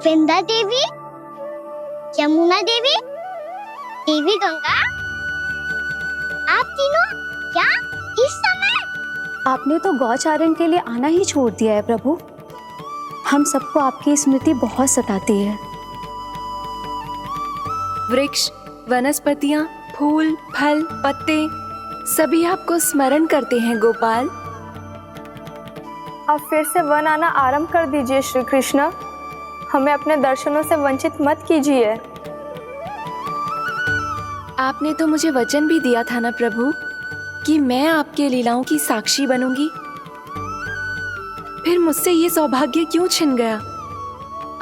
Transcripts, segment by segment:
वृंदा देवी, यमुना देवी, देवी गंगा, आप तीनों क्या इस समय? आपने तो गौचारण के लिए आना ही छोड़ दिया है प्रभु। हम सबको आपकी स्मृति बहुत सताती है। वृक्ष, वनस्पतियां, फूल, फल, पत्ते सभी आपको स्मरण करते हैं गोपाल। अब फिर से वन आना आरंभ कर दीजिए श्री कृष्ण। हमें अपने दर्शनों से वंचित मत कीजिए। आपने तो मुझे वचन भी दिया था ना प्रभु कि मैं आपके लीलाओं की साक्षी बनूंगी। फिर मुझसे ये सौभाग्य क्यों छिन गया?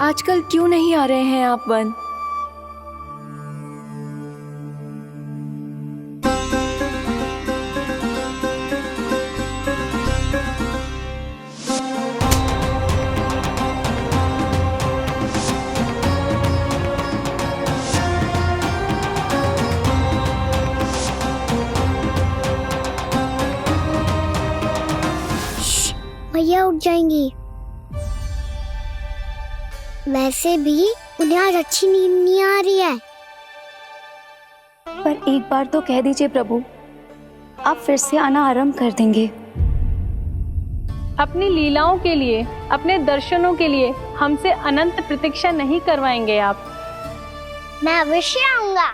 आजकल क्यों नहीं आ रहे हैं आप वन? भैया उठ जाएंगी। वैसे भी उन्हें आज अच्छी नींद नहीं आ रही है। पर एक बार तो कह दीजिए प्रभु, आप फिर से आना आरंभ कर देंगे। अपनी लीलाओं के लिए, अपने दर्शनों के लिए हमसे अनंत प्रतीक्षा नहीं करवाएंगे आप। मैं अवश्य आऊंगा।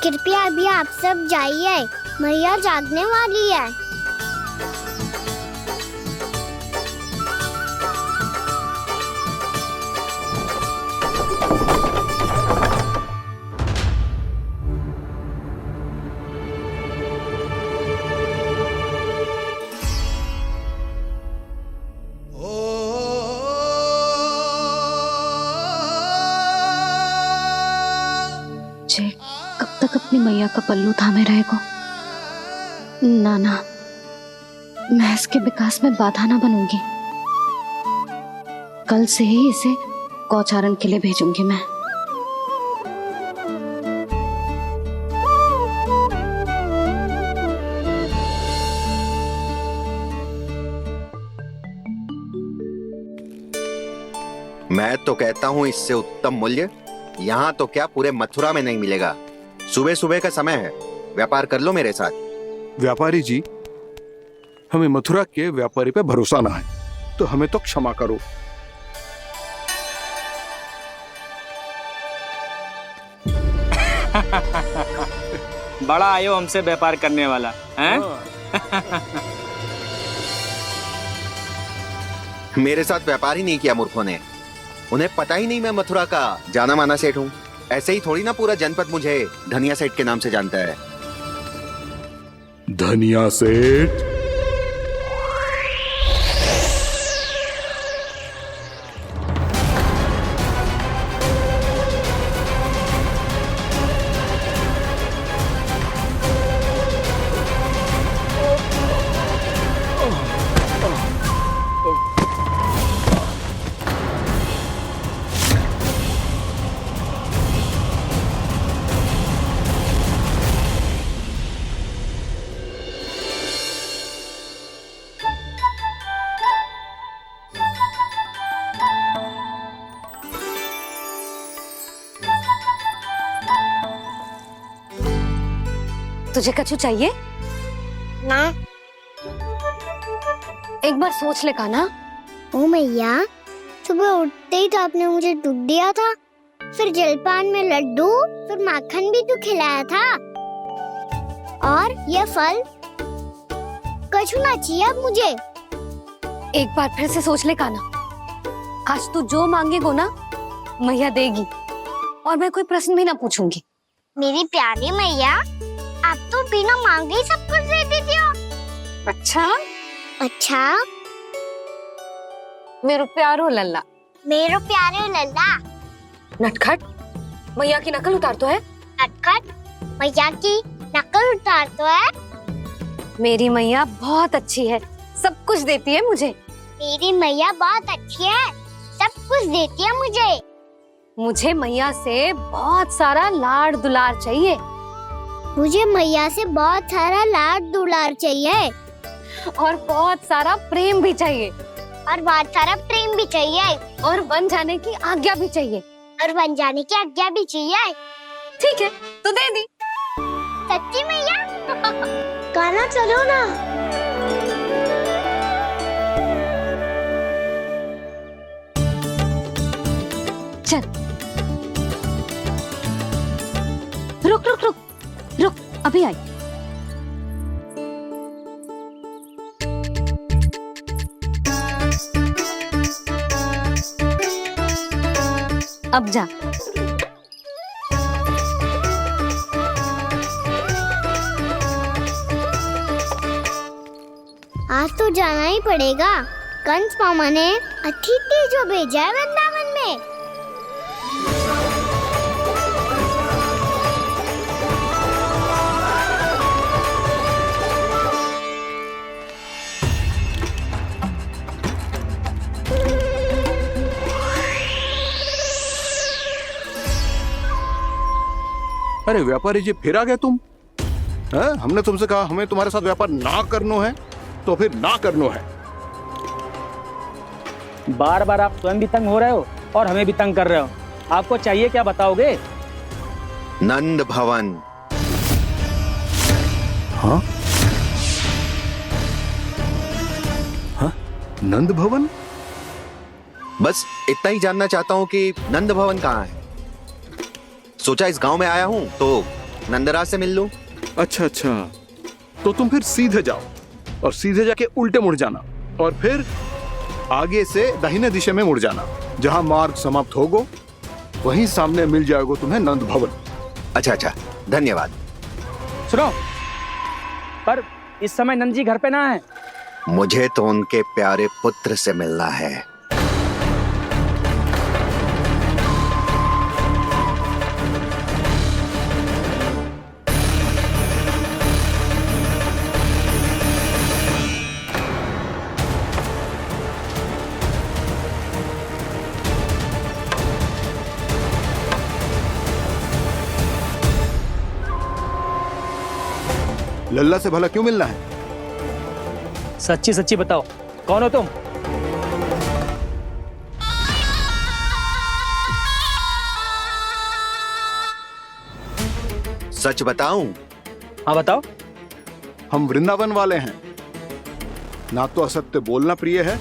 कृपया अभी आप सब जाइए, मैया जागने वाली है। जे कब तक अपनी मैया का पल्लू थामे रहेगा? ना, मैं इसके विकास में बाधा ना बनूंगी। कल से ही इसे गौचारण के लिए भेजूंगी मैं। मैं तो कहता हूँ इससे उत्तम मूल्य यहाँ तो क्या पूरे मथुरा में नहीं मिलेगा। सुबह सुबह का समय है, व्यापार कर लो मेरे साथ। व्यापारी जी, हमें मथुरा के व्यापारी पे भरोसा ना है, तो हमें तो क्षमा करो। बड़ा आयो हमसे व्यापार करने वाला हैं? मेरे साथ व्यापार ही नहीं किया मूर्खों ने। उन्हें पता ही नहीं मैं मथुरा का जाना माना सेठ हूँ। ऐसे ही थोड़ी ना पूरा जनपद मुझे धनिया सेठ के नाम से जानता है। धनिया सेठ? तुझे कछु चाहिए? ना। एक बार सोच ले कान्हा। ओ मैया, सुबह उठते ही तो आपने मुझे दूध दिया था, फिर जलपान में लड्डू, फिर माखन भी तो खिलाया था। और ये फल कछु ना चाहिए अब मुझे। एक बार फिर से सोच ले कान्हा। आज तू जो मांगेगो ना, मैया देगी, और मैं कोई प्रश्न भी ना पूछूंगी। मेरी प्यारी मैया, आप तो बिना मांगे ही सब कुछ दे देती हो। अच्छा मेरो प्यारो लल्ला। मेरो प्यारे लल्ला। नटखट, मैया की नकल उतार तो है। नटखट, मैया की नकल उतार तो है। मेरी मैया बहुत अच्छी है, सब कुछ देती है मुझे। मेरी मैया बहुत अच्छी है, सब कुछ देती है मुझे। मुझे मैया से बहुत सारा लाड़ दुलार चाहिए। मुझे मैया से बहुत सारा लाड दुलार चाहिए। और बहुत सारा प्रेम भी चाहिए और बहुत सारा प्रेम भी चाहिए और बन जाने की आज्ञा भी चाहिए। और बन जाने की आज्ञा भी चाहिए। ठीक है तो दे दी। सच्ची मैया? गाना चलो ना। चल रुक रुक रुक रुक, अभी आई। अब जा। आज तो जाना ही पड़ेगा। कंस मामा ने अतिथि जो भेजा है वृंदावन में। अरे व्यापारी जी, फिर आ गए तुम? हैं? हमने तुमसे कहा हमें तुम्हारे साथ व्यापार ना करना है, तो फिर ना करना है। बार बार आप स्वयं भी तंग हो रहे हो और हमें भी तंग कर रहे हो। आपको चाहिए क्या बताओगे? नंद भवन। हाँ? हाँ? नंद भवन? बस इतना ही जानना चाहता हूँ कि नंद भवन कहाँ है। सोचा इस गांव में आया हूँ तो नंदराज से मिल लूं। अच्छा अच्छा, तो तुम फिर सीधे जाओ और सीधे जाके उल्टे मुड़ जाना और फिर आगे से दाहिने दिशा में मुड़ जाना। जहां मार्ग समाप्त होगा वहीं सामने मिल जाएगा तुम्हें नंद भवन। अच्छा अच्छा, धन्यवाद। सुनो, पर इस समय नंद जी घर पे ना है। मुझे तो उनके प्यारे पुत्र से मिलना है। लल्ला से भला क्यों मिलना है? सच्ची सच्ची बताओ, कौन हो तुम? सच बताऊं? हाँ बताओ। हम वृंदावन वाले हैं। ना तो असत्य बोलना प्रिय है,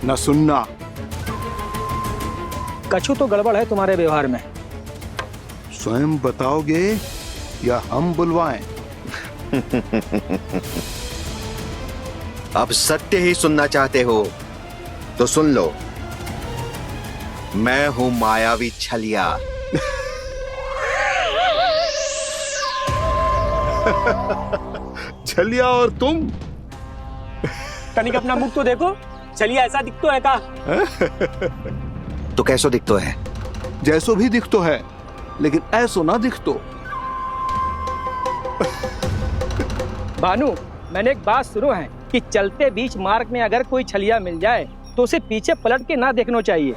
ना सुनना। कछु तो गड़बड़ है तुम्हारे व्यवहार में। स्वयं बताओगे या हम बुलवाएं? अब सत्य ही सुनना चाहते हो तो सुन लो। मैं हूं मायावी छलिया। छलिया और तुम? तनिक अपना मुख तो देखो, चलिए ऐसा दिखतो है का? तो कैसो दिखतो है? जैसो भी दिखतो है, लेकिन ऐसो ना दिखतो। भानु, मैंने एक बात सुनो है कि चलते बीच मार्ग में अगर कोई छलिया मिल जाए तो उसे पीछे पलट के ना देखना चाहिए।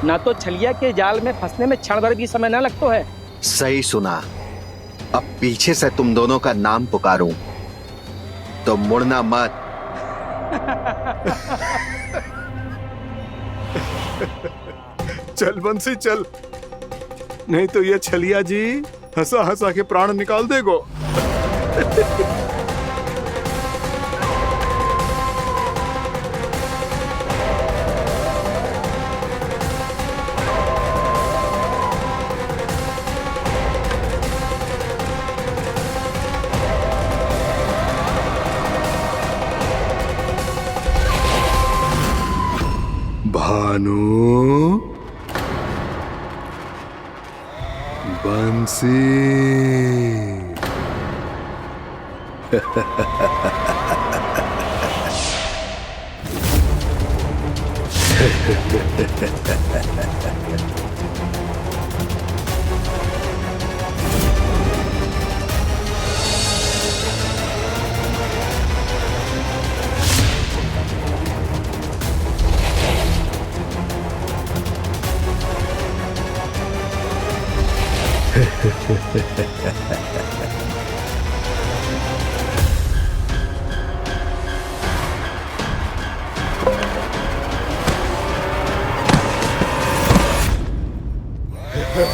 ना तो छलिया के जाल में फंसने में क्षण भर भी समय ना लगता है। सही सुना। अब पीछे से तुम दोनों का नाम पुकारूं तो मुड़ना मत। चल बंसी चल, नहीं तो ये छलिया जी हंसा हंसा के प्राण निकाल देगो। भानु, बंसी।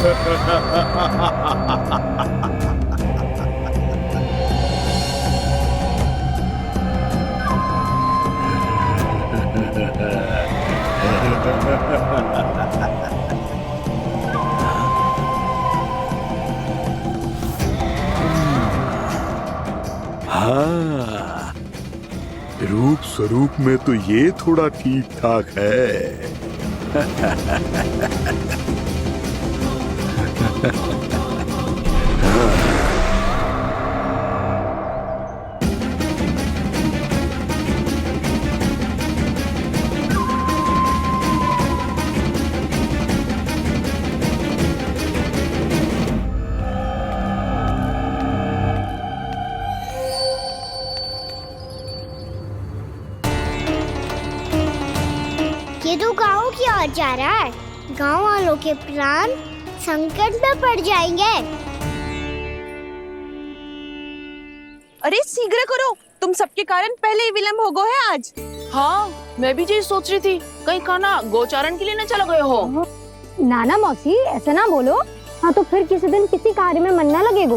हाँ, रूप स्वरूप में तो ये थोड़ा ठीक ठाक है। ये तो गाँव की ओर जा रहा है। गाँव वालों के प्राण संकट में पड़ जाएंगे। अरे शीघ्र करो, तुम सबके कारण पहले ही विलंब हो गए है आज। हाँ, मैं भी यही सोच रही थी, कहीं खाना गोचारण के लिए न चला गए हो। नाना मौसी ऐसे ना बोलो। हाँ तो फिर किसी दिन किसी कार्य में मन ना लगेगा।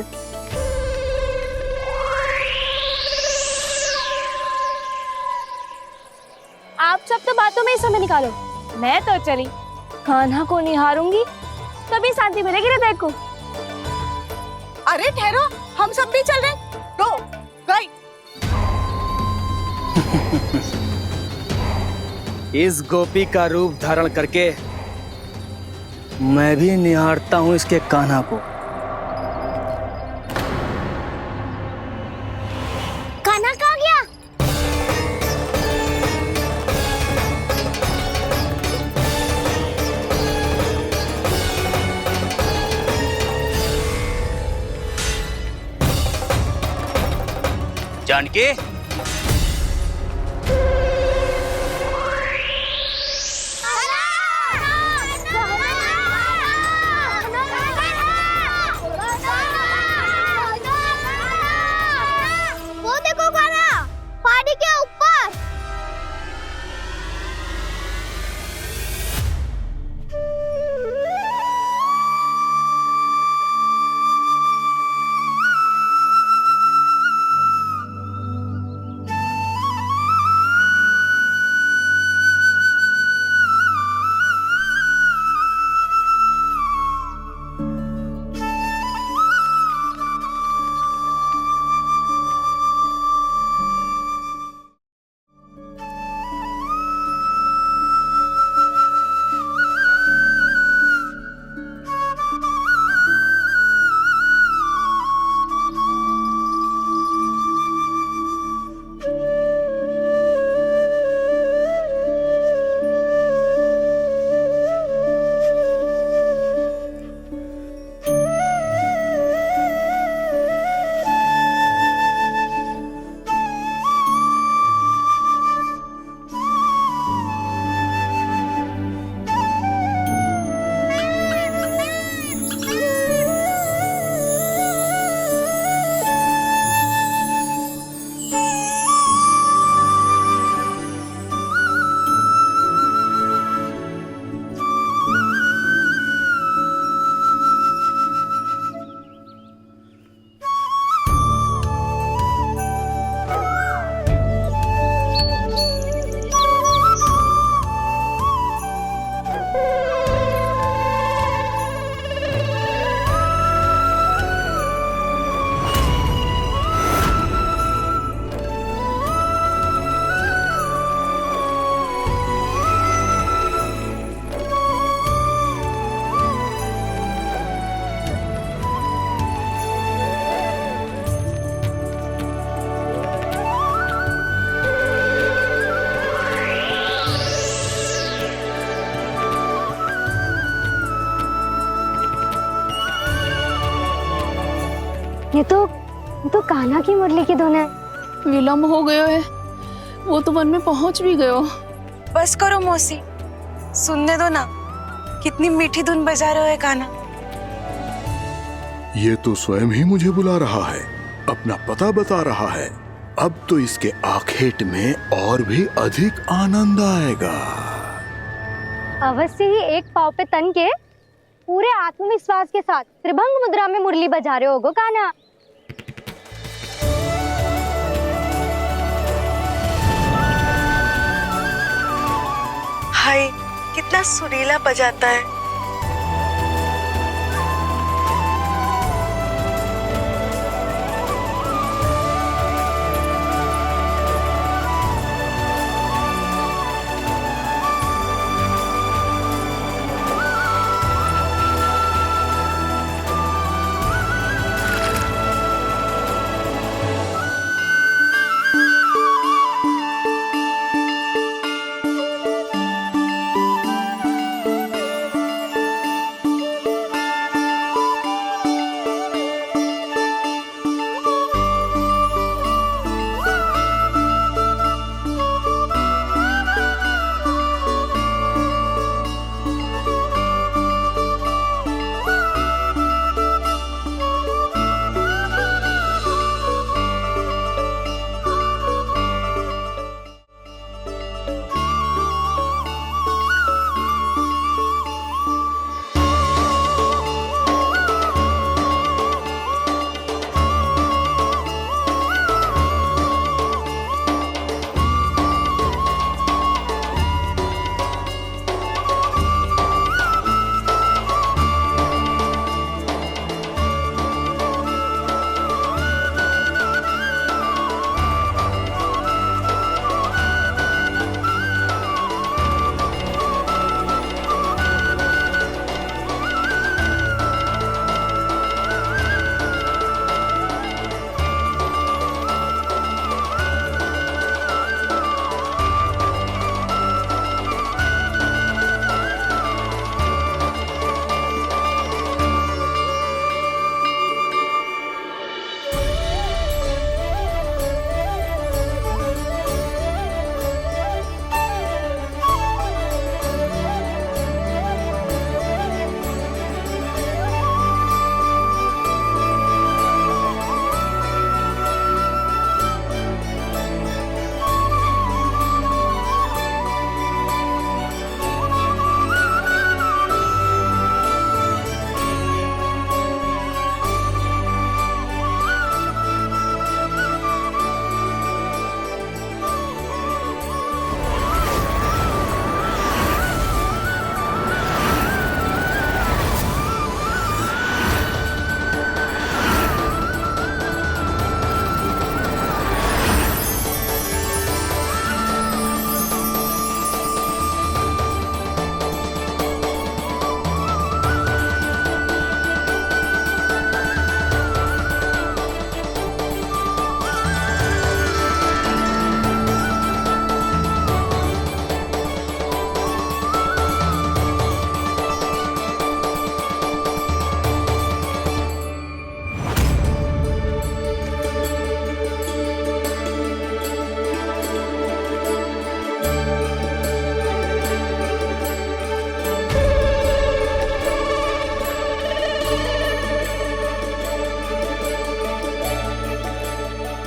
आप सब तो बातों में ही समय निकालो। मैं तो चली खाना को निहारूंगी, तभी शांति मिलेगी हृदय को। अरे ठहरो, हम सब भी चल रहे। रो गई। इस गोपी का रूप धारण करके मैं भी निहारता हूँ इसके कान्हा को। कान्हा कहाँ गया? जानकी, वो देखो कान्हा, पहाड़ी के ऊपर। ये तो कान्हा की मुरली की धुन है। विलम्ब हो गयो है, वो तो वन में पहुंच भी गयो। बस करो मौसी, सुनने दो ना, कितनी मीठी धुन बजा रहे हो कान्हा। ये तो स्वयं ही मुझे बुला रहा है, अपना पता बता रहा है। अब तो इसके आखेट में और भी अधिक आनंद आएगा। अवश्य ही एक पाव पे तन के पूरे आत्मविश्वास के साथ त्रिभंग मुद्रा में मुरली बजा रहे होगो कान्हा। हाय, कितना सुरीला बजाता है।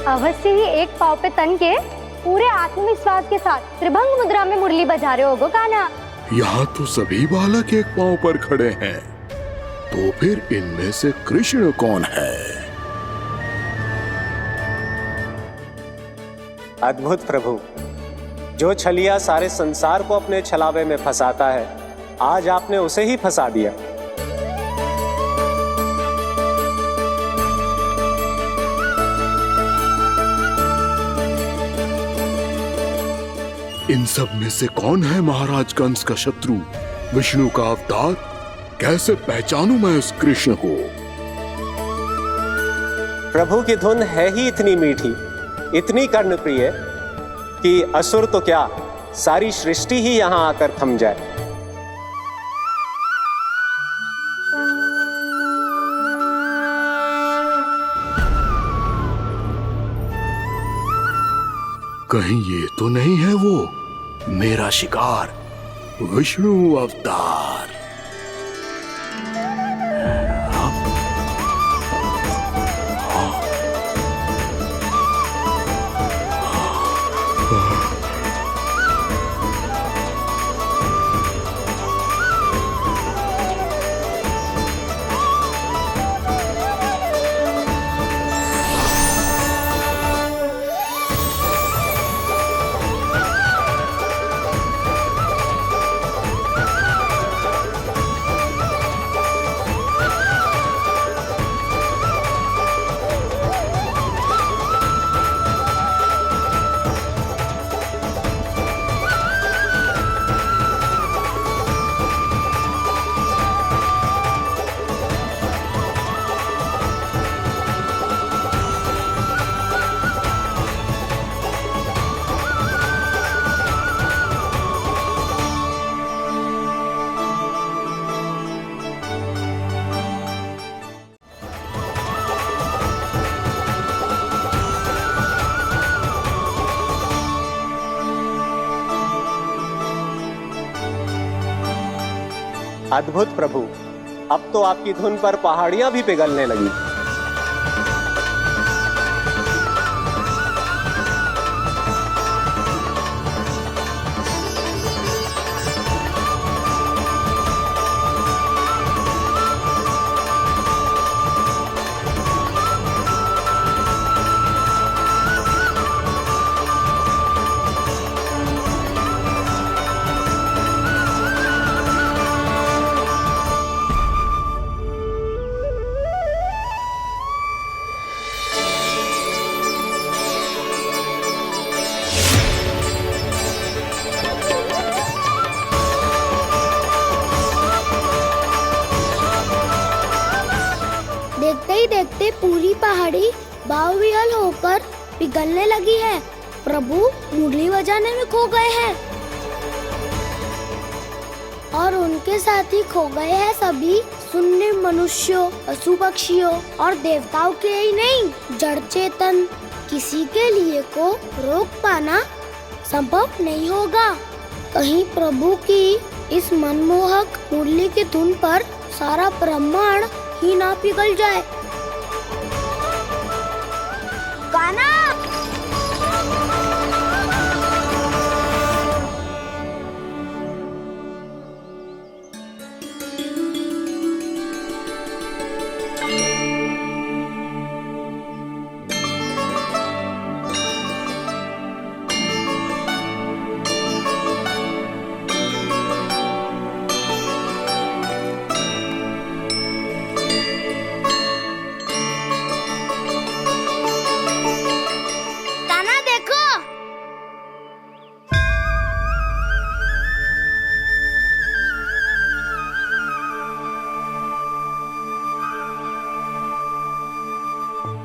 अवश्य ही एक पाव पे तन के पूरे आत्मविश्वास के साथ त्रिभंग मुद्रा में मुरली बजा रहे होगो कान्हा। यहाँ तो सभी बालक एक पांव पर खड़े हैं, तो फिर इनमें से कृष्ण कौन है? अद्भुत प्रभु, जो छलिया सारे संसार को अपने छलावे में फंसाता है, आज आपने उसे ही फंसा दिया। इन सब में से कौन है महाराज कंस का शत्रु, विष्णु का अवतार? कैसे पहचानूं मैं उस कृष्ण को? प्रभु की धुन है ही इतनी मीठी, इतनी कर्णप्रिय कि असुर तो क्या, सारी सृष्टि ही यहां आकर थम जाए। कहीं ये तो नहीं है वो मेरा शिकार, विष्णु अवतार? अद्भुत प्रभु, अब तो आपकी धुन पर पहाड़ियां भी पिघलने लगी। देखते ही देखते पूरी पहाड़ी बाहुविहल होकर पिघलने लगी है। प्रभु मुरली बजाने में खो गए हैं और उनके साथ ही खो गए हैं सभी सुनने मनुष्यों, पशु पक्षियों और देवताओं के ही नहीं, जड़ चेतन किसी के लिए को रोक पाना संभव नहीं होगा। कहीं प्रभु की इस मनमोहक मुरली की धुन पर सारा ब्रह्मांड ही ना पिघल जाए। गाना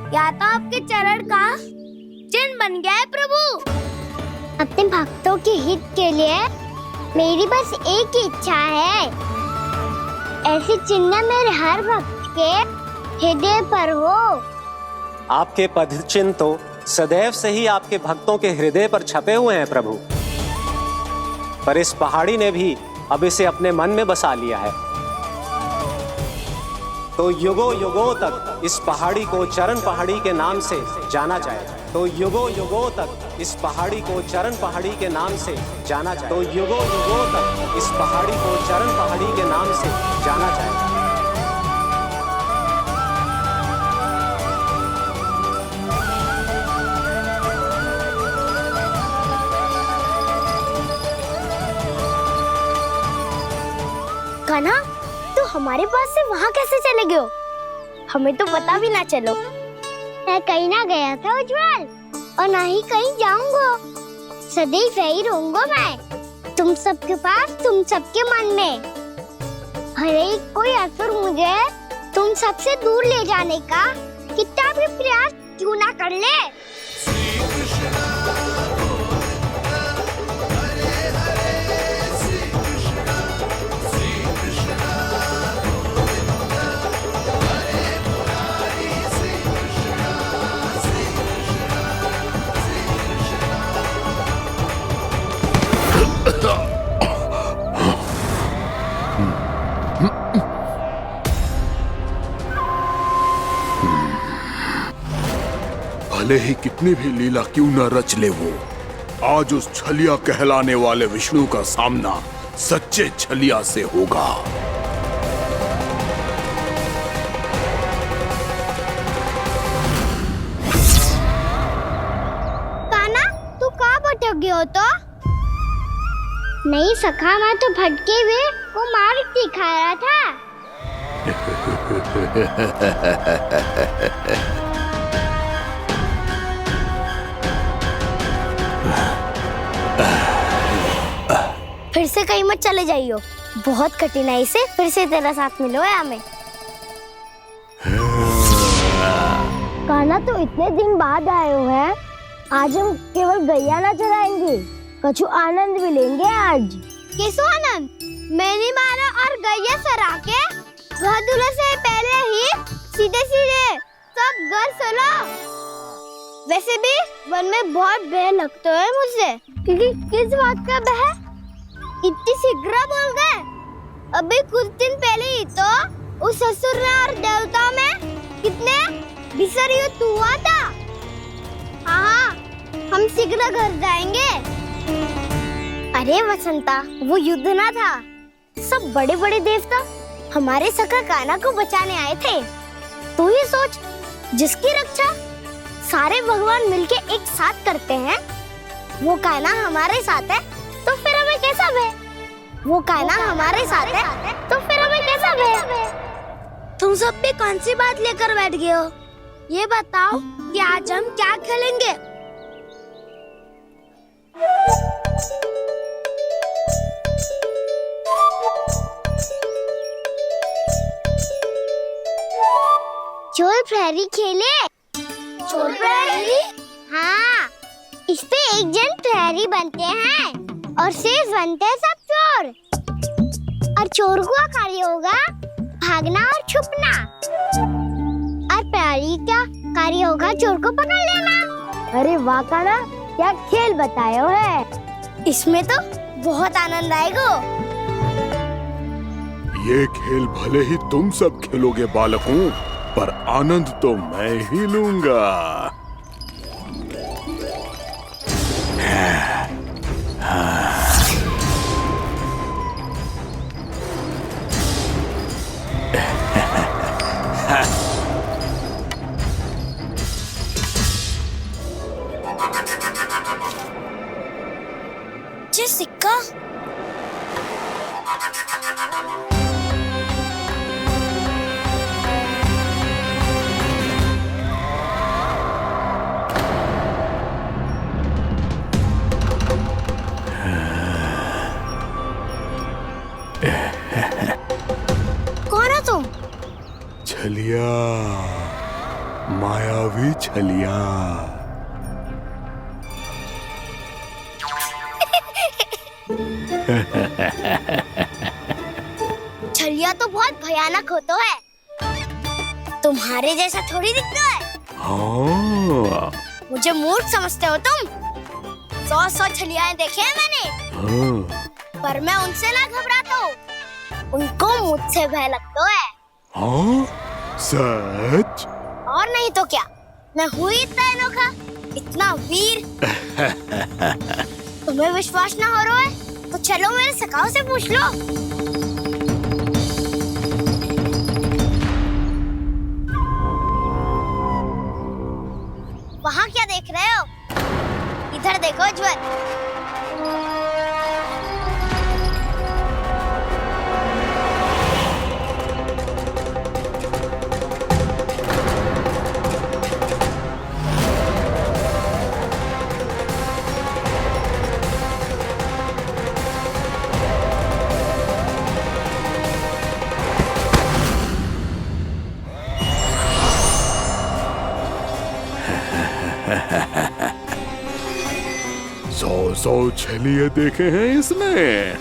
या तो आपके चरण का चिन्ह बन गया है प्रभु। अपने भक्तों के हित के लिए मेरी बस एक ही इच्छा है, ऐसी चिन्ह मेरे हर भक्त के हृदय पर हो। आपके पद चिन्ह तो सदैव से ही आपके भक्तों के हृदय पर छपे हुए हैं प्रभु, पर इस पहाड़ी ने भी अब इसे अपने मन में बसा लिया है। तो युगों युगों तक इस पहाड़ी को चरण पहाड़ी के नाम से जाना जाएगा। तो युगों युगों तक इस पहाड़ी को चरण पहाड़ी के नाम से जाना जाएगा। तो युगों युगों तक इस पहाड़ी को चरण पहाड़ी के नाम से जाना जाएगा। कान्हा, तो हमारे पास से वहाँ कैसे चले गए हो? हमें तो पता भी ना चलो। मैं कहीं ना गया था उज्जवल, और ना ही कहीं जाऊंगा। सदैव यही रहूंगा मैं, तुम सबके पास, तुम सबके मन में। हर एक कोई असुर मुझे तुम सबसे दूर ले जाने का कितना भी प्रयास क्यों ना कर ले। भले ही कितनी भी लीला क्यों न रच ले वो, आज उस छलिया कहलाने वाले विष्णु का सामना सच्चे छलिया से होगा। कान्हा, तू कहाँ भटक गए हो? तो नहीं सखा, मैं तो भटके हुए वो मार्ग दिखा रहा था। फिर से कहीं मत चले जाइयो, बहुत कठिनाई से फिर से तेरा साथ मिलो है हमें। कान्हा, तो इतने दिन बाद आए हो हैं, आज हम केवल गैया ना चराएंगे, कछु आनंद भी लेंगे आज। किसो आनंद? मैंने मारा और गैया सरा के घर दूल्हे से पहले ही सीधे सीधे सब घर चलो। वैसे भी वन में बहुत भय लगता है मुझे, क्योंकि किस बात का भय? इतनी शीघ्र बोल गए। अभी कुछ दिन पहले ही तो उस ससुर और देवता में कितने भीषण युद्ध हुआ था। हाँ, हम शीघ्र घर जाएंगे। अरे वसंता, वो युद्ध ना था, सब बड़े बड़े देवता हमारे सखा कान्हा को बचाने आए थे। तू ही सोच, जिसकी रक्षा सारे भगवान मिलके एक साथ करते हैं, वो कान्हा हमारे साथ है तो फिर हमें कैसा भय? वो कान्हा हमारे साथ है तो फिर हमें कैसा भय? तुम सब भी कौन सी बात लेकर बैठ गए हो? ये बताओ कि आज हम क्या खेलेंगे? चोर प्रहरी खेले। चोर प्रहरी? हाँ, इस पे एक जन प्रहरी बनते हैं और शेष बनते हैं सब चोर। और चोर का कार्य होगा भागना और छुपना, और प्रहरी का कार्य होगा चोर को पकड़ लेना। अरे वाह कान्हा, क्या खेल बताए हो है। इसमें तो बहुत आनंद आएगा। ये खेल भले ही तुम सब खेलोगे बालकों, पर आनंद तो मैं ही लूंगा। ये सिक्का कौन है तुम? छलिया, मायावी छलिया। छलिया तो बहुत भयानक होता है, तुम्हारे जैसा थोड़ी दिखता है। हाँ। मुझे मूर्ख समझते हो तुम? 100 छलियाएं देखे हैं मैंने। हाँ। पर मैं उनसे ना घबराता हूँ, उनको मुझसे भय लगता है। हाँ? सच? और नहीं तो क्या, मैं हूँ इतना अनोखा, इतना वीर। तुम्हें विश्वास ना हो रहा है तो चलो मेरे सखाओं से पूछ लो। वहाँ क्या देख रहे हो? इधर देखो ज्वर। सौ छलिए देखे हैं इसमें।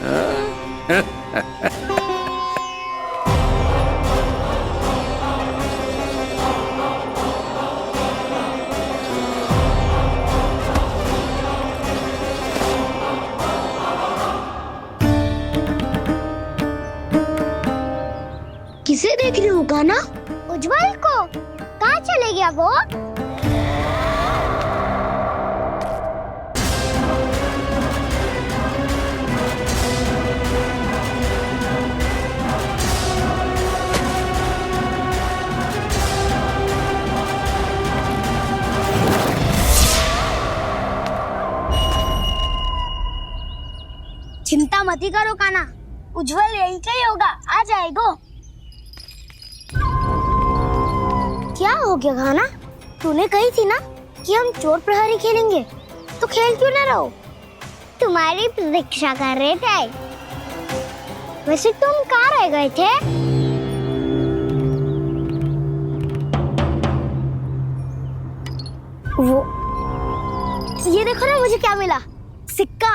किसे देख रही हो कान्हा? उज्जवल को। कहाँ चले गया वो? चिंता मत करो कान्हा, उज्जवल यही का ही होगा, आ जाएगा। क्या हो गया कान्हा? तूने कही थी ना कि हम चोर प्रहरी खेलेंगे, तो खेल क्यों ना रहो? तुम्हारी प्रतीक्षा कर रहे थे। वैसे तुम कहाँ रह गए थे? वो ये देखो ना, मुझे क्या मिला? सिक्का।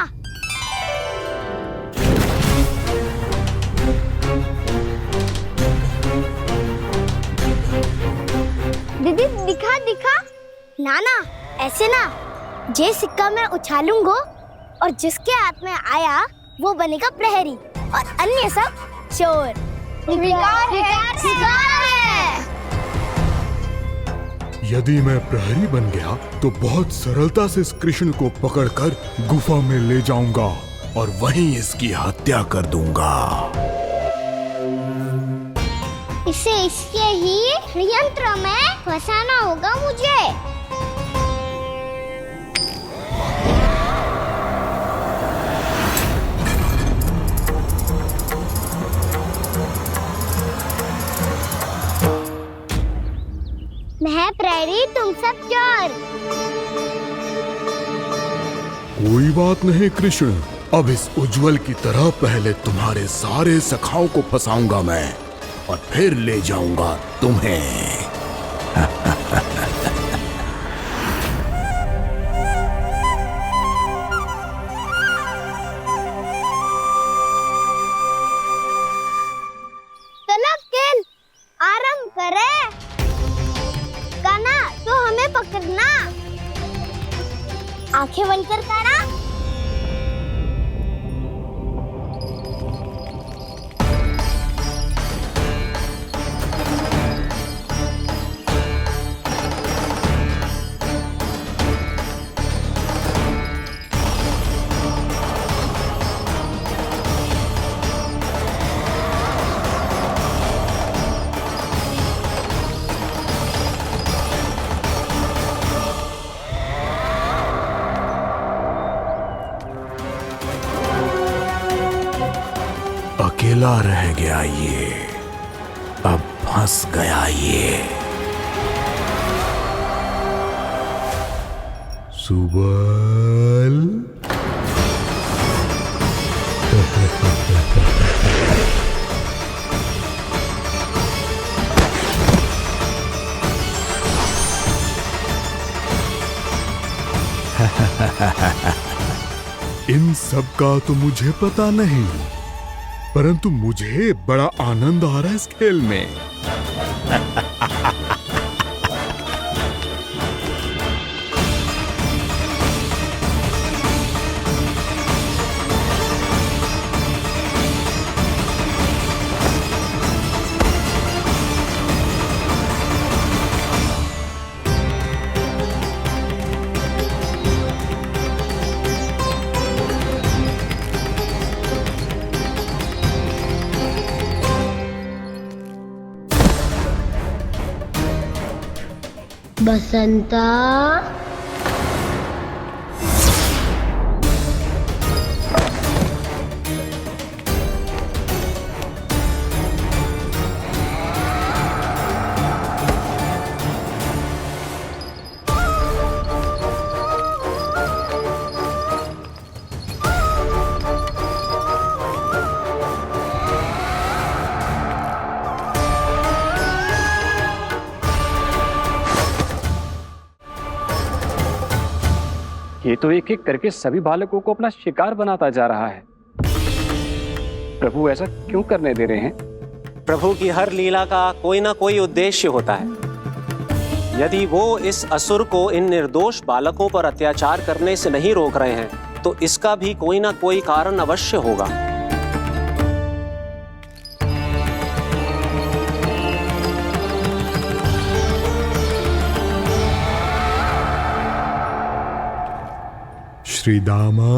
दीदी दिखा दिखा। ना ना, ऐसे ना, ये सिक्का मैं उछालूंगा और जिसके हाथ में आया वो बनेगा प्रहरी और अन्य सब चोर स्वीकार है। यदि मैं प्रहरी बन गया तो बहुत सरलता से इस कृष्ण को पकड़कर गुफा में ले जाऊंगा और वहीं इसकी हत्या कर दूंगा। इसे इसके ही यंत्र में फंसाना होगा मुझे। मैं प्रहरी, तुम सब चोर। कोई बात नहीं कृष्ण, अब इस उज्जवल की तरह पहले तुम्हारे सारे सखाओं को फंसाऊंगा मैं और फिर ले जाऊंगा तुम्हें। चलो खेल आरंभ करें। कान्हा, तो हमें पकड़ना। आंखें बंद कर कान्हा। अकेला रह गया ये, अब फंस गया ये। सुबल इन सब का तो मुझे पता नहीं, परंतु मुझे बड़ा आनंद आ रहा है इस खेल में। बसंता, ये तो एक एक करके सभी बालकों को अपना शिकार बनाता जा रहा है। प्रभु ऐसा क्यों करने दे रहे हैं? प्रभु की हर लीला का कोई ना कोई उद्देश्य होता है। यदि वो इस असुर को इन निर्दोष बालकों पर अत्याचार करने से नहीं रोक रहे हैं तो इसका भी कोई ना कोई कारण अवश्य होगा। श्रीदामा,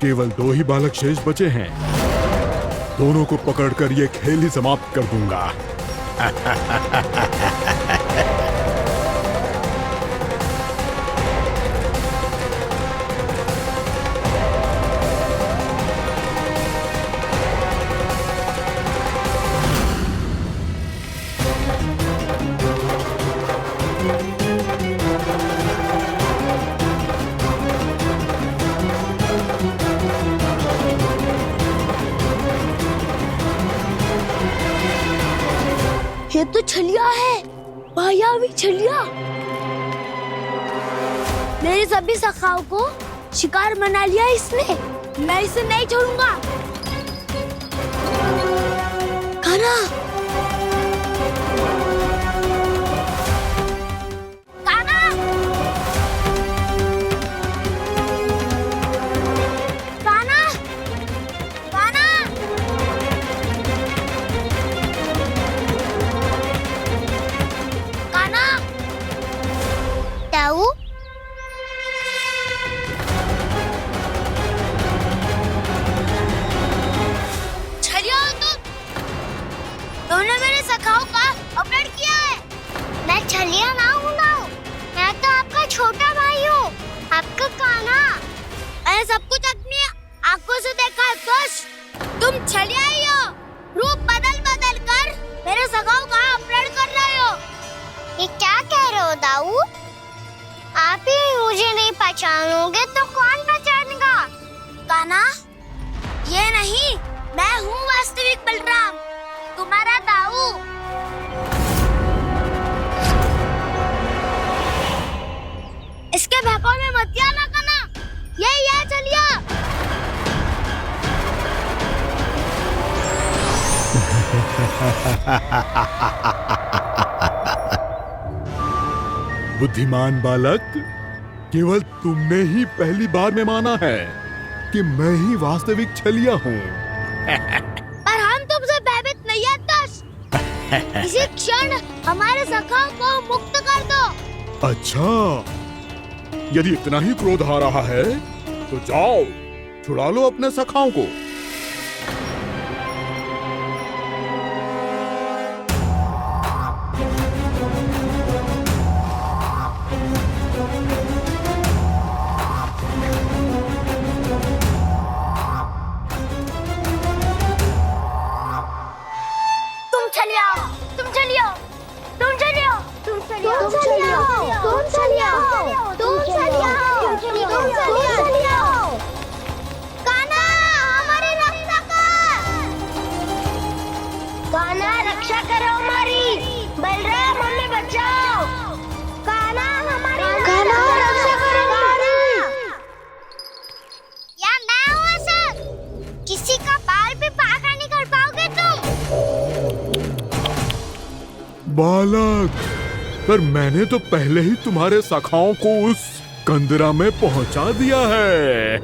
केवल 2 ही बालक शेष बचे हैं। दोनों को पकड़कर ये खेल ही समाप्त कर दूंगा। ये तो छलिया है, मायावी छलिया। मेरे सभी सखाओं को शिकार बना लिया इसने। मैं इसे नहीं छोड़ूंगा। कान्हा, कान्हा, कान्हा, कान्हा। कान्हा, ताऊ, छलिया हो तुम। तुमने मेरे सखाओं का अपहरण किया है। मैं छलिया ना हूँ मैं तो आपका छोटा भाई हूँ, आपका कान्हा। मैंने सब कुछ अपनी आंखों से देखा है। तुम छलिया ही हो। रूप बदल बदल कर मेरे सखाओं का अपहरण कर रहे हो। ये क्या कह रहे हो दाऊ? आप ही मुझे नहीं पहचानोगे तो कौन पहचानेगा? कान्हा, ये नहीं, मैं हूँ वास्तविक बलराम, तुम्हारा दाऊ। इसके बहकावे में मत आना कान्हा। ये चलिए। बुद्धिमान बालक, केवल तुमने ही पहली बार में माना है कि मैं ही वास्तविक छलिया हूँ। पर हम तुमसे भयभीत नहीं है दस। इसी क्षण हमारे सखाओं को मुक्त कर दो। अच्छा, यदि इतना ही क्रोध आ रहा है तो जाओ, छुड़ा लो अपने सखाओं को। तुम चलिए, तुम चलिए, तुम चलिए, तुम चलिए, तुम चलिए, तुम चलिए, तुम चलिए, तुम चलिए। कान्हा, हमारी रक्षा कर। कान्हा, रक्षा करो हमारी। बलराम, हमें बचाओ। कान्हा, हमारी रक्षा करो हमारी। या मैं हूँ सर। किसी का बाल भी बांका नहीं कर पाओगे तुम। बालक, पर मैंने तो पहले ही तुम्हारे सखाओं को उस कंदरा में पहुंचा दिया है।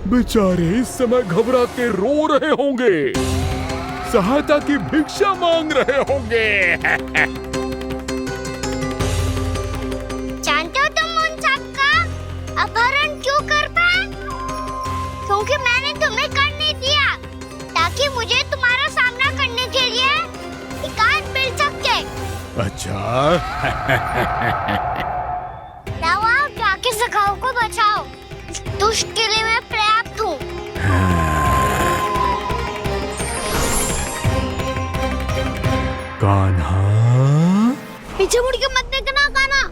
बेचारे इस समय घबरा के रो रहे होंगे, सहायता की भिक्षा मांग रहे होंगे। जानते हो तुम उन सबका अपहरण क्यों कर पाए? क्योंकि मैंने तुम्हें कर नहीं दिया, ताकि मुझे तुम्हारा सामना करने के लिए एकांत मिल सके। अच्छा। जाओ, आप जाके सखाओं को बचाओ। इस दुष्ट के लिए मैं पर्याप्त हूँ। कान्हा, पीछे मुड़ के मत देखना कान्हा।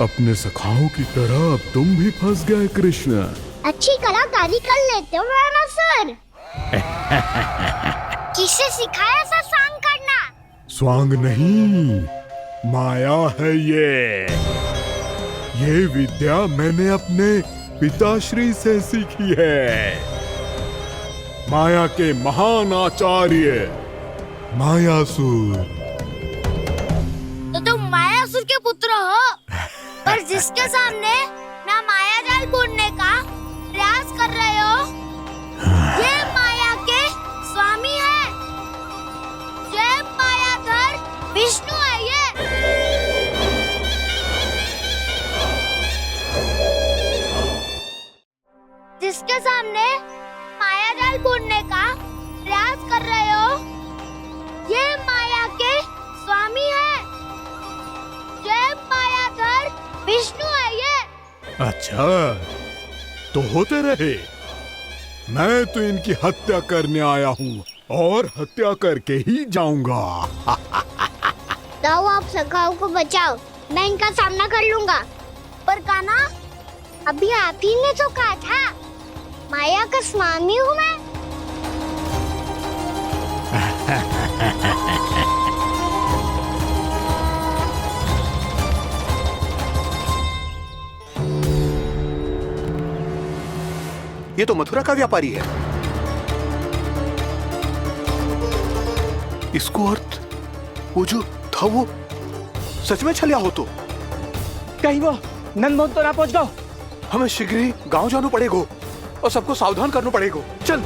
अपने सखाओं की तरह अब तुम भी फंस गए कृष्ण। अच्छी कलाकारी कर लेते हो ना सर। किसे सिखाया ऐसा स्वांग करना? स्वांग नहीं, माया है ये विद्या मैंने अपने पिताश्री से सीखी है। माया के महान आचार्य मायासुर। तो तुम मायासुर के पुत्र हो, पर जिसके सामने ना माया जाल बुनने का प्रयास कर रहे हो, ये माया के स्वामी है। विष्णु है ये। जिसके सामने माया जाल बुनने का प्रयास कर रहे हो, ये माया के स्वामी है। ये मायाधर विष्णु है ये। अच्छा, तो होते रहे। मैं तो इनकी हत्या करने आया हूँ और हत्या करके ही जाऊंगा। जाओ आप सखाओं को बचाओ, मैं इनका सामना कर लूंगा। पर कान्हा, अभी आप ही ने तो कहा था माया का स्वामी हूँ मैं। ये तो मथुरा का व्यापारी है। इसको अर्थ वो जो था वो सच में छलिया हो तो कहीं वो नंदमोहन तो ना पहुंच गो। हमें शीघ्र ही गांव जाना पड़ेगा और सबको सावधान करना पड़ेगा। चल।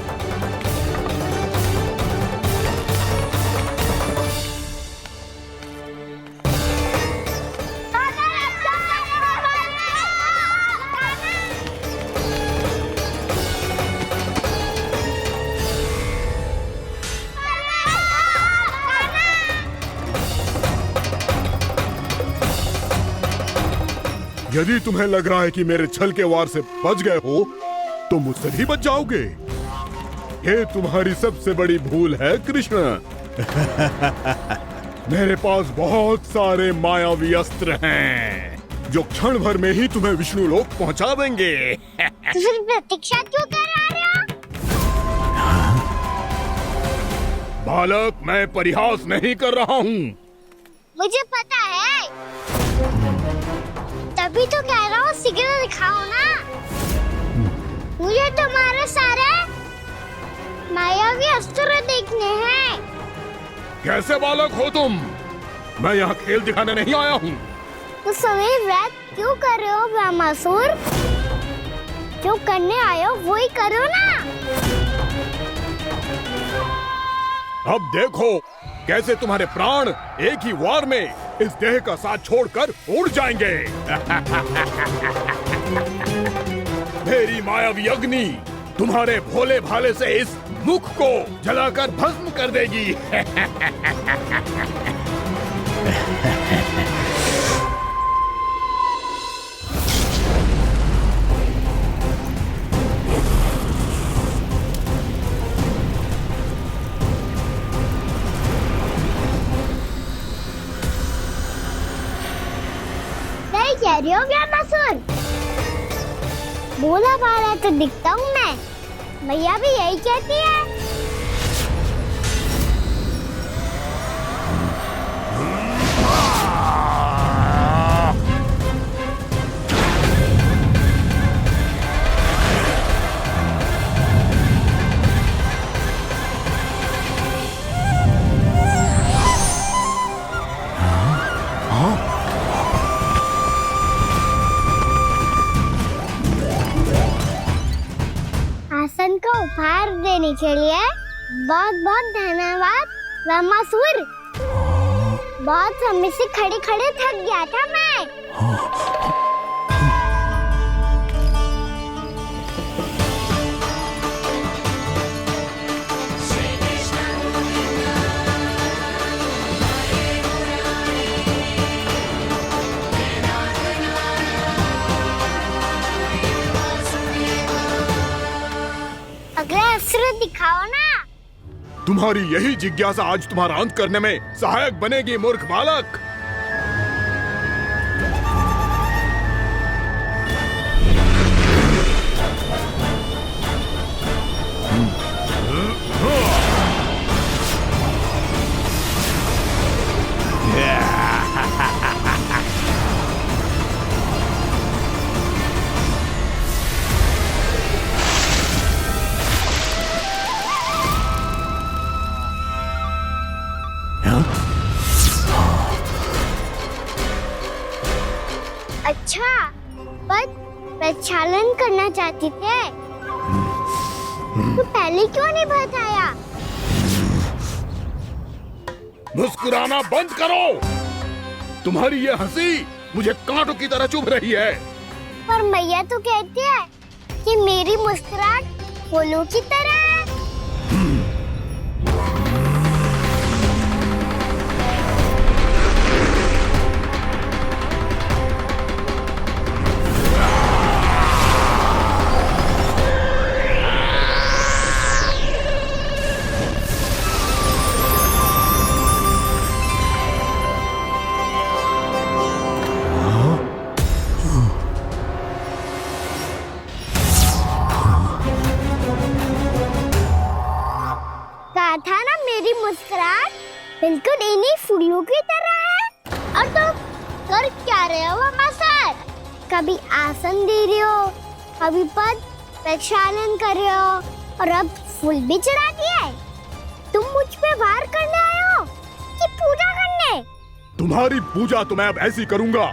यदि तुम्हें लग रहा है कि मेरे छल के वार से बच गए हो, तो मुझसे भी बच जाओगे। ये तुम्हारी सबसे बड़ी भूल है कृष्ण। मेरे पास बहुत सारे मायावी अस्त्र हैं, जो क्षण भर में ही तुम्हें विष्णु लोक पहुंचा देंगे। तो फिर प्रतीक्षा क्यों कर रहे हो? बालक, मैं परिहास नहीं कर रहा हूँ। मुझे पता है, तभी तो कह रहा हूँ शीघ्र दिखाओ ना। मुझे तुम्हारे सारे मायावी अस्त्र देखने हैं। कैसे बालक हो तुम? मैं यहाँ खेल दिखाने नहीं आया हूँ। तो समय व्यर्थ क्यों कर रहे हो ब्रह्मासुर? जो करने आए हो वही करो ना। अब देखो कैसे तुम्हारे प्राण एक ही वार में इस देह का साथ छोड़कर उड़ जाएंगे। मेरी मायावी अग्नि तुम्हारे भोले भाले से इस मुख को जलाकर भस्म कर देगी। नहीं कह रही हो ब्रह्मासुर? भोला भाला तो दिखता हूँ मैं। मैया भी यही कहती है। आसन का उपहार देने के लिए बहुत बहुत धन्यवाद ब्रह्मासुर। बहुत समय से खड़े खड़े थक गया था मैं। अगला अस्त्र दिखाओ ना। तुम्हारी यही जिज्ञासा आज तुम्हारा अंत करने में सहायक बनेगी मूर्ख बालक। अच्छा, पर प्रक्षालन करना चाहती थे तो पहले क्यों नहीं बताया? मुस्कुराना बंद करो। तुम्हारी ये हंसी मुझे कांटों की तरह चुभ रही है। पर मैया तो कहती है कि मेरी मुस्कुराहट फूलों की तरह है। कहा था ना मेरी मुस्कुराहट बिल्कुल इन्हीं फूलों की तरह है। और तुम कर क्या रहे हो वहाँ सर? कभी आसन दे रहे हो, कभी पद प्रक्षालन कर रहे हो और अब फूल भी चढ़ा दिया है। तुम मुझ पे वार करने आए हो कि पूजा करने? तुम्हारी पूजा तो मैं अब ऐसी करूंगा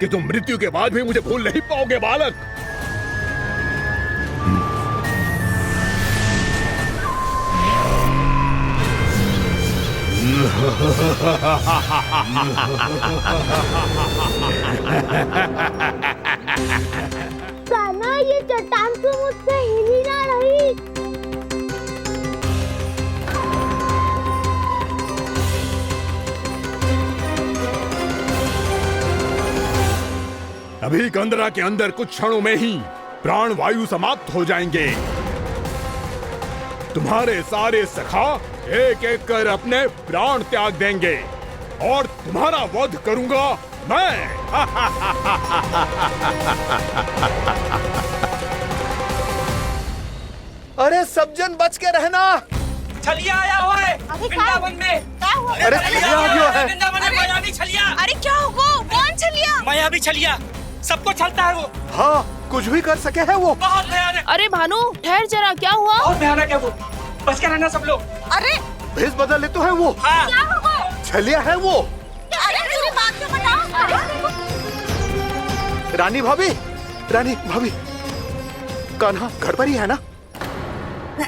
कि तुम मृत्यु के बाद भी मुझे भूल नहीं पाओगे बालक। कान्हा, ये चट्टान तो मुझसे हिल ही ना रही। अभी कंदरा के अंदर कुछ क्षणों में ही प्राण वायु समाप्त हो जाएंगे। तुम्हारे सारे सखा एक एक कर अपने प्राण त्याग देंगे और तुम्हारा वध करूंगा मैं। अरे सब जन बच के रहना। छलिया आया हुआ है वृंदावन में। अरे छलिया आ गया है। वृंदावन में मायावी छलिया। अरे क्या हुआ? कौन छलिया? मायावी छलिया, सबको छलता है वो। हाँ, कुछ भी कर सके है वो। बहुत भयानक। अरे भानु ठहर जरा, क्या हुआ? बहुत भयानक है वो, बच के रहना सब लोग। अरे भेष बदल ले तो है वो। हाँ। क्या हुआ? छलिया है वो। अरे पूरी बात तो बताओ। रानी भाभी, रानी भाभी, कान्हा घर पर ही है ना?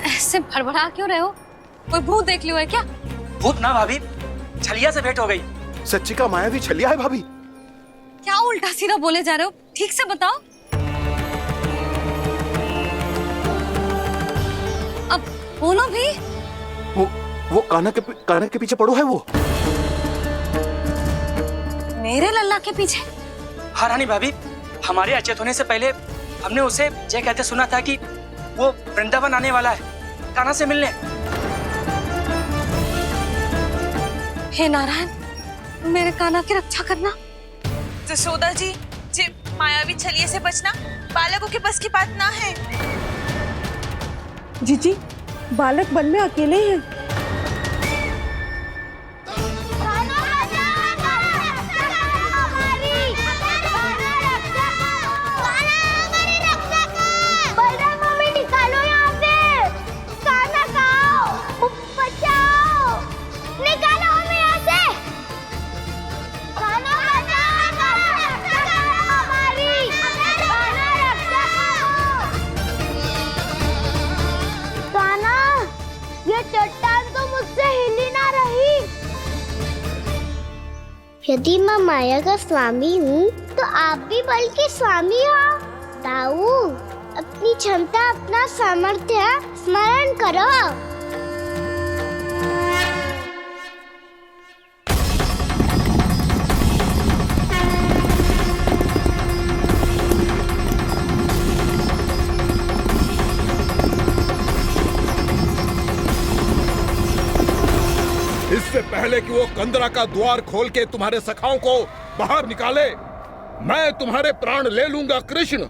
ऐसे भड़बड़ा क्यों रहे हो? कोई भूत देख लियो है क्या? भूत ना भाभी, छलिया से भेंट हो गई। सच्ची का मायावी छलिया है भाभी। क्या उल्टा सीधा बोले जा रहे हो? ठीक से बताओ। अब बोलो भी। वो कान्हा के पीछे पड़ो है वो। मेरे लल्ला के पीछे? हाँ रानी भाभी, हमारे अचेत होने से पहले हमने उसे ये कहते सुना था कि वो वृंदावन आने वाला है कान्हा से मिलने। हे नारायण, मेरे कान्हा की रक्षा करना। जसोदा जी, मायावी छलिए से बचना बालकों के बस की बात ना है। जीजी, बालक वन में अकेले हैं। यदि मैं माया का स्वामी हूँ तो आप भी बल के स्वामी हो। ताऊ, अपनी क्षमता, अपना सामर्थ्य स्मरण करो। इससे पहले कि वो कंदरा का द्वार खोल के तुम्हारे सखाओं को बाहर निकाले, मैं तुम्हारे प्राण ले लूंगा कृष्ण।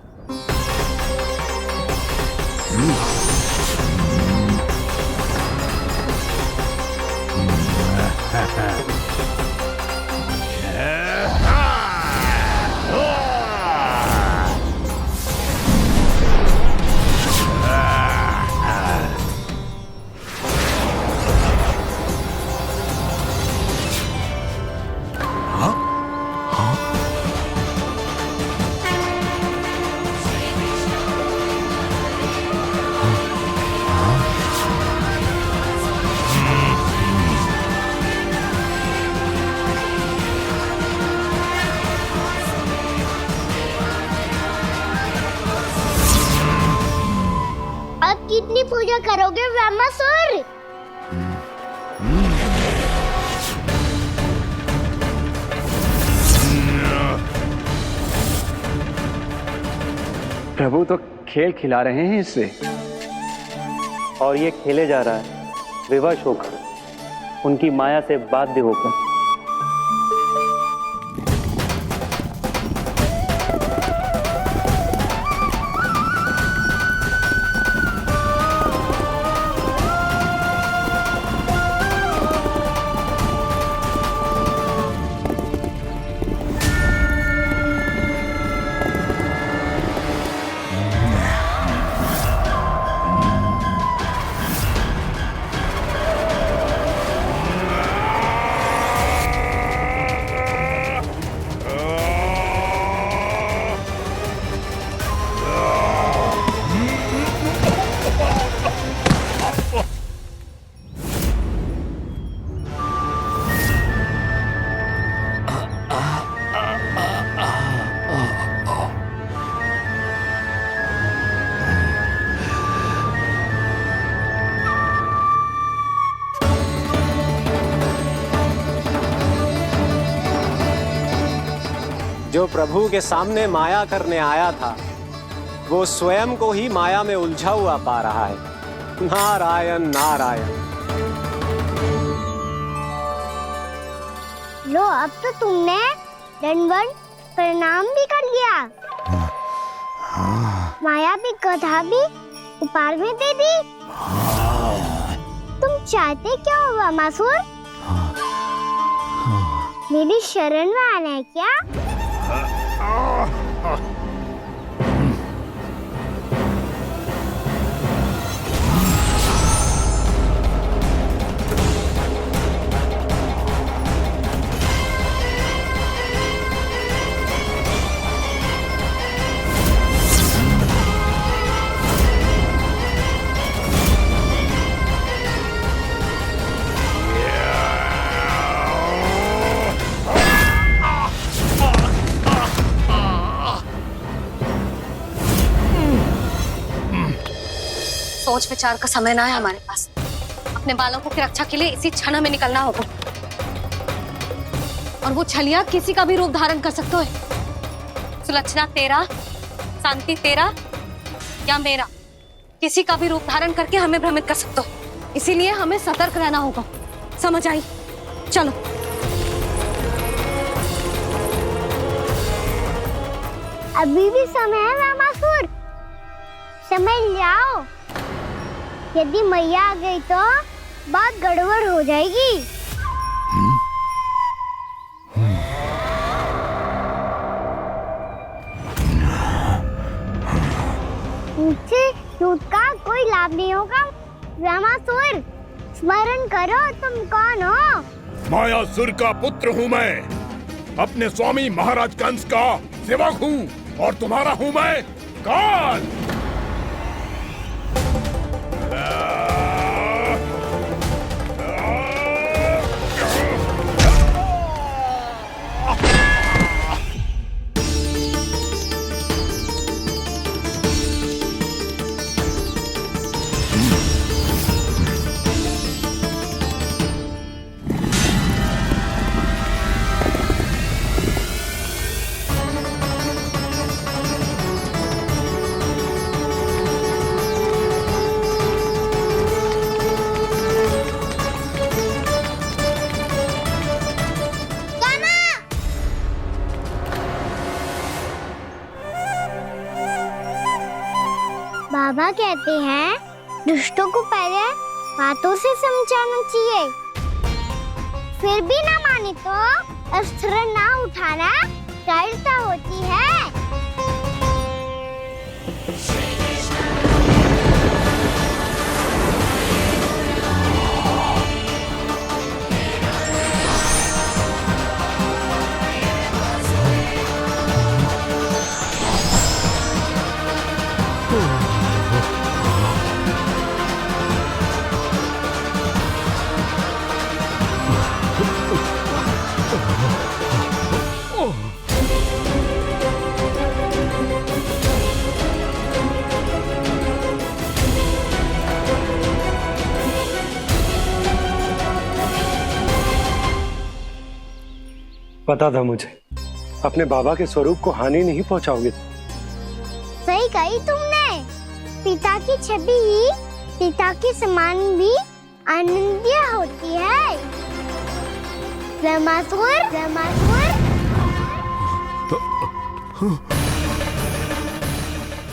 क्या करोगे ब्रह्मासुर? प्रभु तो खेल खिला रहे हैं इससे, और ये खेले जा रहा है विवश होकर, उनकी माया से बाध्य होकर। जो प्रभु के सामने माया करने आया था, वो स्वयं को ही माया में उलझा हुआ पा रहा है। नारायण नारायण। लो, अब तो तुमने दंडवत प्रणाम भी कर लिया, माया भी कथा भी उपहार में दे दी। तुम चाहते क्या हो ब्रह्मासुर? मेरी शरण में आना है क्या? सोच विचार का समय ना है हमारे पास। अपने बालकों की रक्षा के लिए इसी क्षण में निकलना होगा। और वो छलिया किसी का भी रूप धारण कर सकते हो। सुलक्षणा तेरा, शांति तेरा या मेरा, किसी का भी रूप धारण करके हमें भ्रमित कर सकते हो। इसीलिए हमें सतर्क रहना होगा। समझ आई? चलो। अभी भी समय है रामासुर, समय लाओ। यदि मैया आ गई तो बात गड़बड़ हो जाएगी। मुझसे झूठ का कोई लाभ नहीं होगा। रामासुर, स्मरण करो तुम कौन हो? मायासुर का पुत्र हूँ मैं, अपने स्वामी महाराज कंस का सेवक हूँ, और तुम्हारा हूँ मैं काल। बाबा कहते हैं दुष्टों को पहले बातों से समझाना चाहिए, फिर भी ना माने तो अस्त्र ना उठाना दृढ़ता होती है। पता था मुझे अपने बाबा के स्वरूप को हानि नहीं पहुंचाओगे। सही कही तुमने। पिता की छवि ही पिता के समान भी आनंदीय होती है। ब्रह्मासुर, ब्रह्मासुर।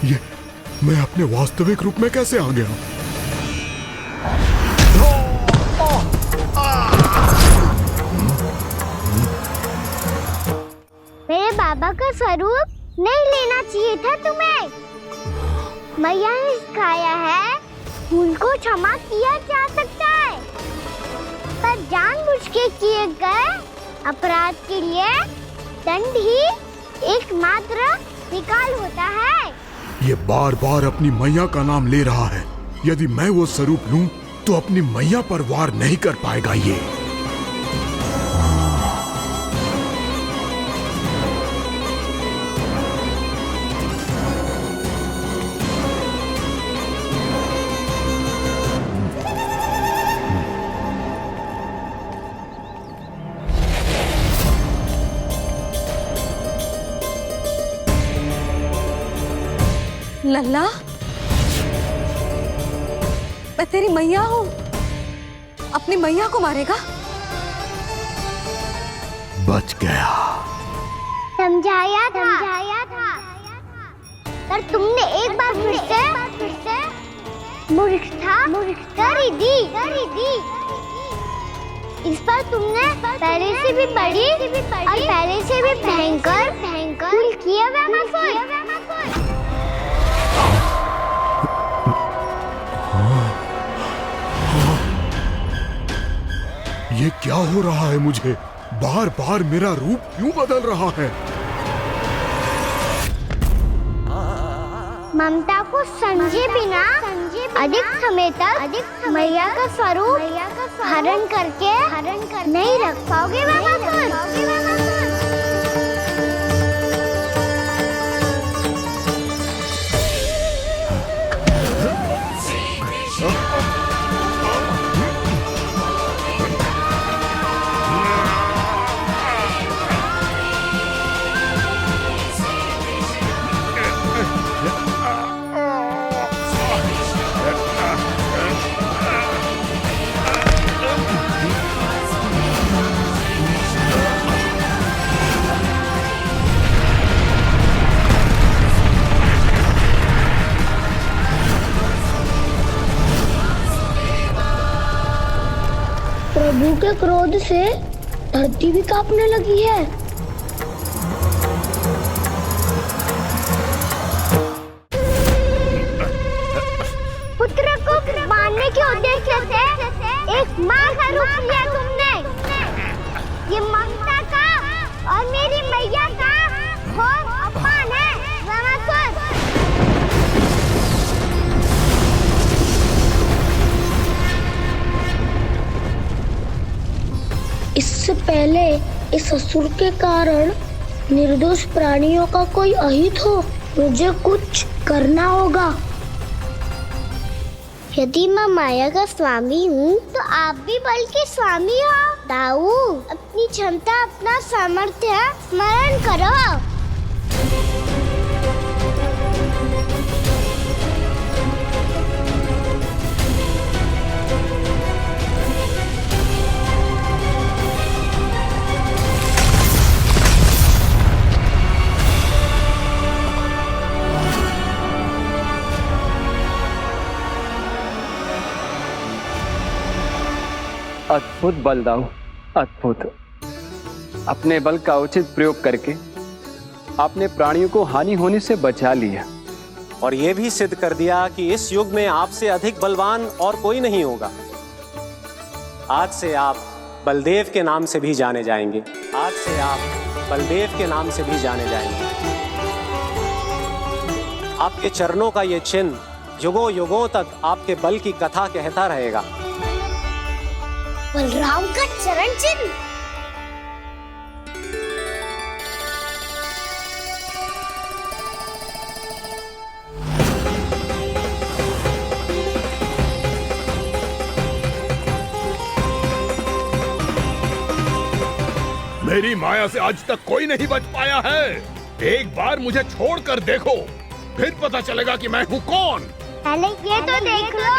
ये मैं अपने वास्तविक रूप में कैसे आ गया? मेरे बाबा का स्वरूप नहीं लेना चाहिए था तुम्हें। मैया ने सिखाया है भूल को क्षमा किया जा सकता है, पर जानबूझ के किए गए अपराध के लिए दंड ही एकमात्र निकाल होता है। ये बार बार अपनी मैया का नाम ले रहा है। यदि मैं वो स्वरूप लूं तो अपनी मैया पर वार नहीं कर पाएगा ये। लल्ला, मैं तेरी मैया हूँ, अपनी मैया को मारेगा? बच गया। समझाया था, पर तुमने एक बार फिर से मूर्खता कर ही दी। इस पर तुमने पहले से भी बड़ी और पहले से भी भयंकर भूल किया ब्रह्मासुर। ये क्या हो रहा है मुझे? बार बार मेरा रूप क्यों बदल रहा है? ममता को समझे बिना अधिक समय तक मैया का स्वरूप हरण करके नहीं रख पाओगे ब्रह्मासुर। प्रभु के क्रोध से धरती भी कांपने लगी है। पुत्र को मारने के उद्देश्य से एक माँ का रूप लिया तुमने। ये ममता का और मेरी मैया का घोर अपमान है ब्रह्मासुर। इससे पहले इस असुर के कारण निर्दोष प्राणियों का कोई अहित हो, मुझे कुछ करना होगा। यदि मैं माया का स्वामी हूँ तो आप भी बल के स्वामी हो। दाऊ, अपनी क्षमता, अपना सामर्थ्य स्मरण करो। अद्भुत बलदाऊ, अद्भुत। अपने बल का उचित प्रयोग करके आपने प्राणियों को हानि होने से बचा लिया और ये भी सिद्ध कर दिया कि इस युग में आपसे अधिक बलवान और कोई नहीं होगा। आज से आप बलदेव के नाम से भी जाने जाएंगे। आज से आप बलदेव के नाम से भी जाने जाएंगे। आपके चरणों का ये चिन्ह युगों युगों तक आपके बल की कथा कहता रहेगा। बलराम का चरण चिन्ह। मेरी माया से आज तक कोई नहीं बच पाया है। एक बार मुझे छोड़कर देखो, फिर पता चलेगा कि मैं हूँ कौन। पहले ये तो देख लो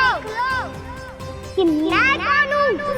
कि मैं कौन हूँ।